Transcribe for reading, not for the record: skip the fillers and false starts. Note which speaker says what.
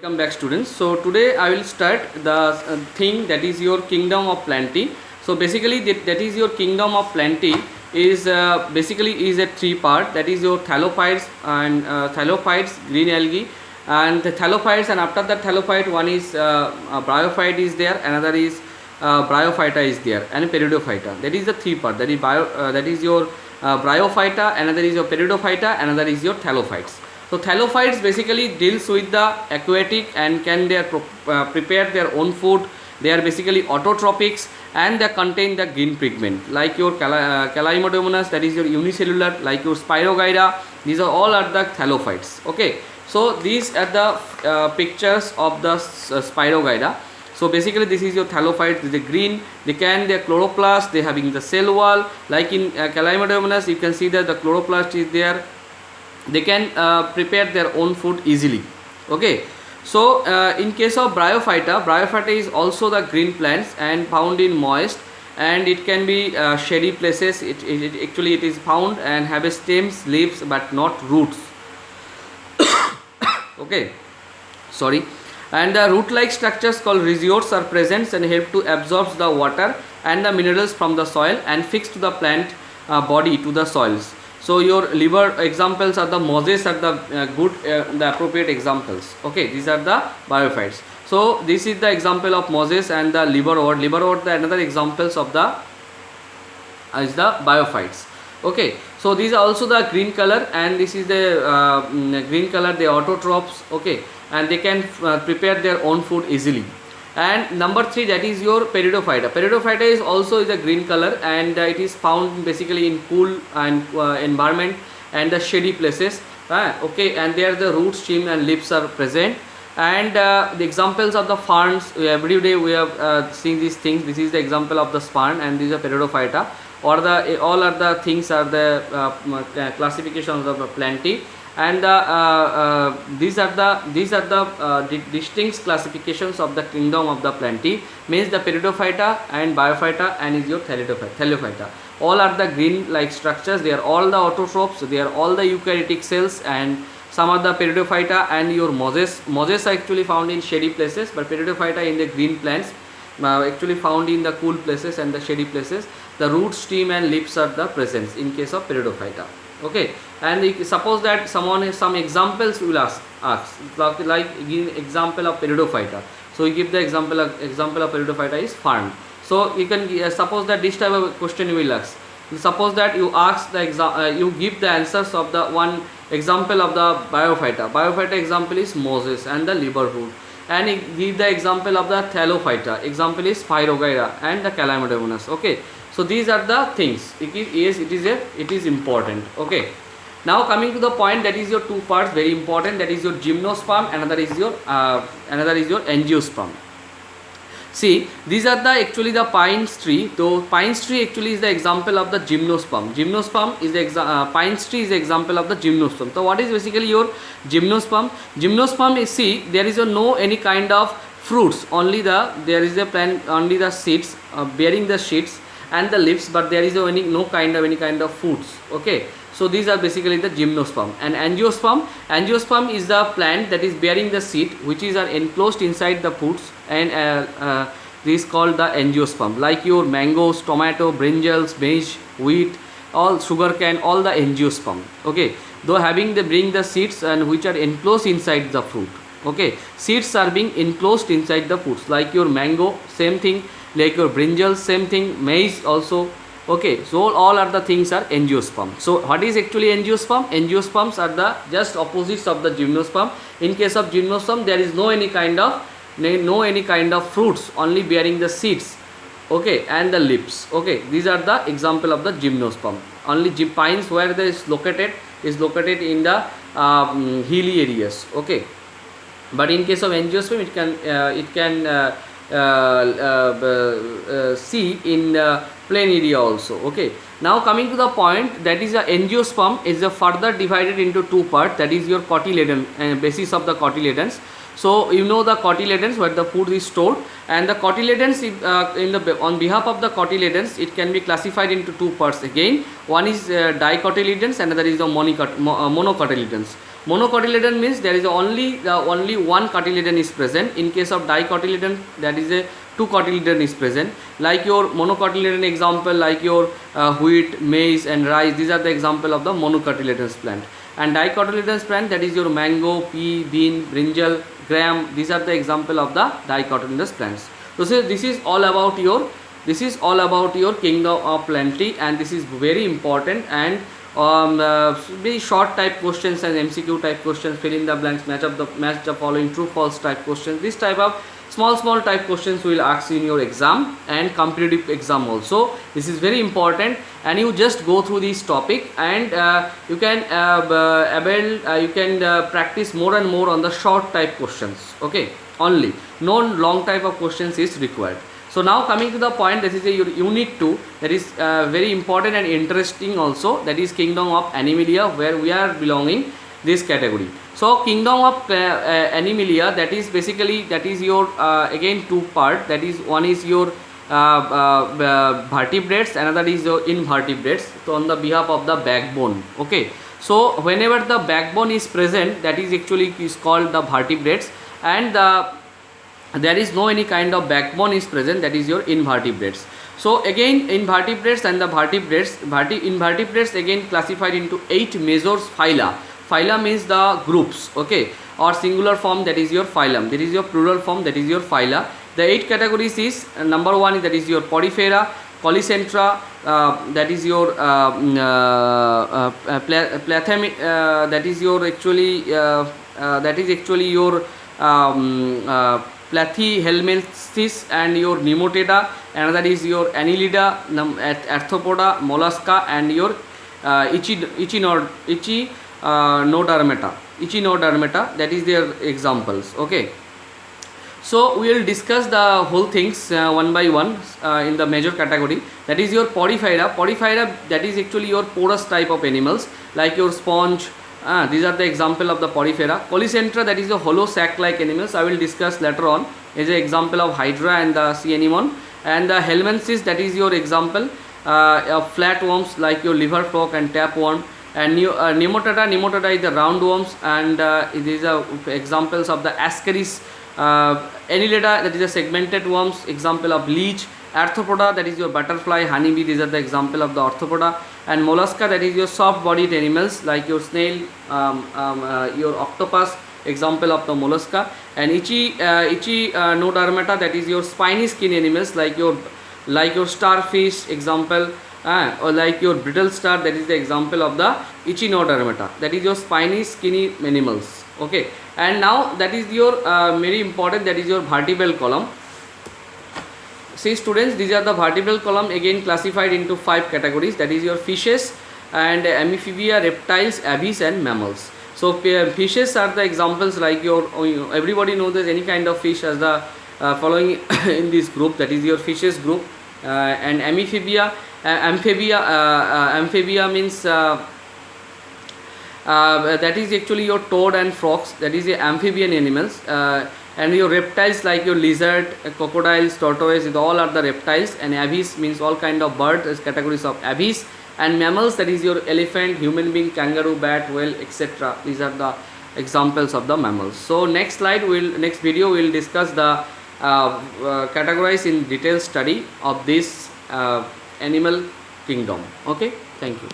Speaker 1: Welcome back students. So today I will start the thing that is your kingdom of plenty. So basically that is your kingdom of plenty is basically is a three part, that is your thallophytes and thallophytes, green algae and the thallophytes, and after that thallophyte one is bryophyte is there, another is bryophyta is there, and peridophyta. That is the three part, that is that is your bryophyta, another is your peridophyta, another is your thallophytes. So thallophytes basically deals with the aquatic and can they prepare their own food. They are basically autotrophics and they contain the green pigment like your Calaimodomonas, that is your unicellular, like your Spirogyra. These are all are the thallophytes. Okay, so these are the pictures of the Spirogyra. So basically this is your thallophyte. The green, they are chloroplast, they having the cell wall. Like in Calaimodomonas, you can see that the chloroplast is there. They can prepare their own food easily. Okay, so in case of bryophyta is also the green plants and found in moist, and it can be shady places. Actually it is found and have a stems, leaves, but not roots. Okay, sorry. And the root like structures called rhizoids are present and help to absorb the water and the minerals from the soil and fix to the plant body to the soils. So your liver examples are the mosses are the the appropriate examples. Okay, these are the biophytes. So this is the example of mosses and the liverwort. Liverwort, the another examples of the is the biophytes. Okay, so these are also the green color, and this is the green color, the autotrophs. Okay, and they can prepare their own food easily. And number 3, that is your peridophyta. Peridophyta is also is a green color, and it is found basically in cool and environment and the shady places. Okay, and there the roots, stem and leaves are present. And the examples of the ferns, every day we have seen these things. This is the example of the fern, and these are peridophyta. Or the all other things are the classifications of the plenty. And these are the distinct classifications of the kingdom of the plenty, means the peridophyta and biophyta and is your thallophyta. All are the green like structures. They are all the autotrophs, they are all the eukaryotic cells, and some are the peridophyta and your mosses are actually found in shady places, but peridophyta in the green plants actually found in the cool places and the shady places. The root, stem and leaves are the presence in case of peridophyta. Okay, and suppose that someone has some examples, will ask like give example of peridophyta. So you give the example of peridophyta is fern. So you can suppose that this type of question you will ask. Suppose that you ask the you give the answers of the one example of the biophyta. Biophyta example is mosses and the liverwort, and you give the example of the thallophyta. Example is Spirogyra and the Calaimodomonas. Okay, so these are the things. It is important. Okay, now coming to the point, that is your two parts, very important. That is your gymnosperm, another is your angiosperm. See, these are the actually the pine tree. So pine tree actually is the example of the gymnosperm. Gymnosperm is the pine tree is the example of the gymnosperm. So what is basically your gymnosperm? Gymnosperm is, see, there is no any kind of fruits, only there is a plant, only the seeds bearing the seeds and the leaves, but there is no kind of foods. Okay, so these are basically the gymnosperm. And angiosperm is the plant that is bearing the seed which is enclosed inside the fruits, and this is called the angiosperm. Like your mangoes, tomato, brinjals, maize, wheat, all sugarcane, all the angiosperm. Okay, though bring the seeds and which are enclosed inside the fruit. Okay, seeds are being enclosed inside the fruits. Like your mango, same thing. Like your brinjal, same thing. Maize also. Okay, so all are the things are angiosperm. So what is actually angiosperm? Angiosperms are the just opposites of the gymnosperm. In case of gymnosperm, there is no any kind of fruits, only bearing the seeds. Okay, and the leaves. Okay, these are the example of the gymnosperm. Only pines where there is located in the hilly areas. Okay, but in case of angiosperm, it can see in plain area also. Okay, now coming to the point, that is the angiosperm is further divided into two parts, that is your cotyledon, basis of the cotyledons. So you know the cotyledons where the food is stored, and the cotyledons on behalf of the cotyledons, it can be classified into two parts again. One is dicotyledons, another is the monocotyledons. Monocotyledon means there is only one cotyledon is present. In case of dicotyledon, that is a two cotyledon is present. Like your monocotyledon example, like your wheat, maize and rice, these are the example of the monocotyledon plant. And dicotyledon plant, that is your mango, pea, bean, brinjal, gram, these are the example of the dicotyledon plants. So this is all about your kingdom of plenty, and this is very important. And very short type questions and MCQ type questions, fill in the blanks, match the following, true false type questions. This type of small type questions will ask in your exam and competitive exam also. This is very important, and you just go through this topic, and you can practice more and more on the short type questions. Okay, only no long type of questions is required. So now coming to the point, this is a unit 2 that is very important and interesting also, that is kingdom of Animalia, where we are belonging this category. So kingdom of Animalia, that is basically, that is your again two part, that is one is your vertebrates, another is your invertebrates. So on the behalf of the backbone. Okay, so whenever the backbone is present, that is actually is called the vertebrates, and there is no any kind of backbone is present, that is your invertebrates. So again invertebrates and the vertebrates, invertebrates again classified into 8 major phyla. Phyla means the groups, okay, or singular form, that is your phylum. There is your plural form, that is your phyla. The 8 categories is number 1, that is your Porifera, Polycentra, that is your that is your Platyhelminthes and your Nematoda. Another is your Annelida, Arthropoda, Mollusca, and your Echinodermata, that is their examples. Okay, so we will discuss the whole things one by one in the major category. That is your Porifera, that is actually your porous type of animals, like your sponge. These are the example of the Porifera. Polycentra, that is a hollow sac like animals, I will discuss later on, is an example of Hydra and the sea anemone. And the Helminthes, that is your example of flatworms like your liver frog and tapeworm. And Nematoda is the roundworms, and it is examples of the Ascaris. Annelida, that is a segmented worms, example of leech. Arthropoda, that is your butterfly, honeybee, these are the example of the arthropoda. And Mollusca, that is your soft bodied animals like your snail, your octopus, example of the Mollusca. And Echinodermata, that is your spiny skin animals like your starfish, example, or like your brittle star, that is the example of the Echinodermata, that is your spiny skinny animals. Okay, and now that is your very important, that is your vertebral column. See students, these are the vertebral column, again classified into 5 categories, that is your fishes and amphibia, reptiles, aves and mammals. So fishes are the examples like your, everybody knows there's any kind of fish as the following in this group, that is your fishes group. And amphibia means that is actually your toad and frogs, that is the amphibian animals. And your reptiles like your lizard, crocodiles, tortoise, all are the reptiles. And aves means all kind of birds, as categories of aves. And mammals, that is your elephant, human being, kangaroo, bat, whale, etc. These are the examples of the mammals. So next video we will discuss the categorize in detail study of this animal kingdom. Okay, thank you.